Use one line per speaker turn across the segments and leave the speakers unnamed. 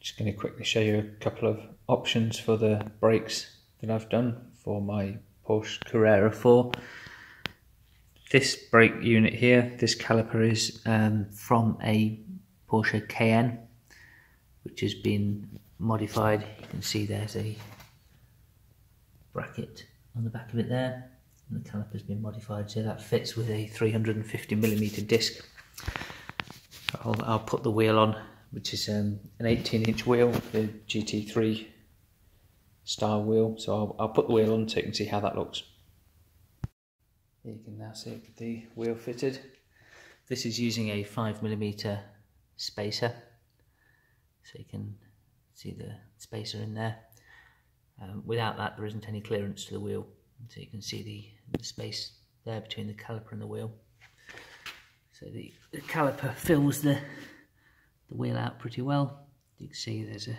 Just going to quickly show you a couple of options for the brakes that I've done for my Porsche Carrera 4. This brake unit here, this caliper is from a Porsche Cayenne, which has been modified. You can see there's a bracket on the back of it there, and the caliper's been modified so that fits with a 350mm disc. I'll put the wheel on, which is an 18-inch wheel, the GT3 style wheel. So I'll put the wheel on so you can see how that looks. You can now see the wheel fitted. This is using a 5mm spacer, so you can see the spacer in there. Without that, there isn't any clearance to the wheel, so you can see the space there between the caliper and the wheel. So the caliper fills the wheel out pretty well. You can see there's a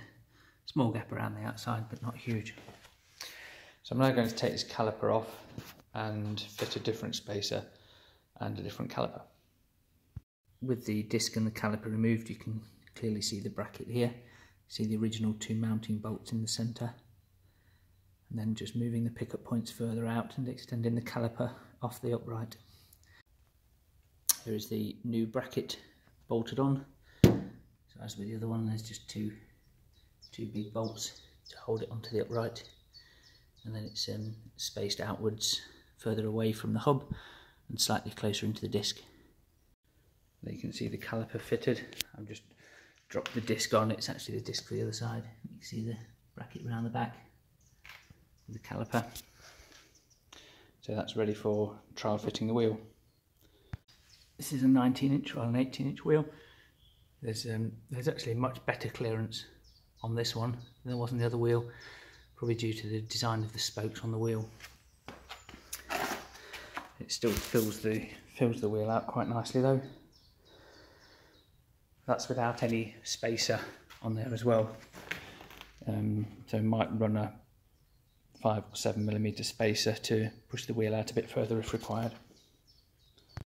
small gap around the outside, but not huge. So I'm now going to take this caliper off and fit a different spacer and a different caliper. With the disc and the caliper removed, you can clearly see the bracket here. See the original two mounting bolts in the centre, and then just moving the pickup points further out and extending the caliper off the upright. Here is the new bracket bolted on. So as with the other one, there's just two big bolts to hold it onto the upright, and then it's spaced outwards further away from the hub and slightly closer into the disc. There you can see the caliper fitted. I've just dropped the disc on. It's actually the disc for the other side. You can see the bracket around the back with the caliper. So that's ready for trial fitting the wheel. This is a 19-inch rather than 18-inch wheel. There's actually much better clearance on this one than there was on the other wheel, probably due to the design of the spokes on the wheel. It still fills the wheel out quite nicely though. That's without any spacer on there as well. So might run a 5 or 7mm spacer to push the wheel out a bit further if required.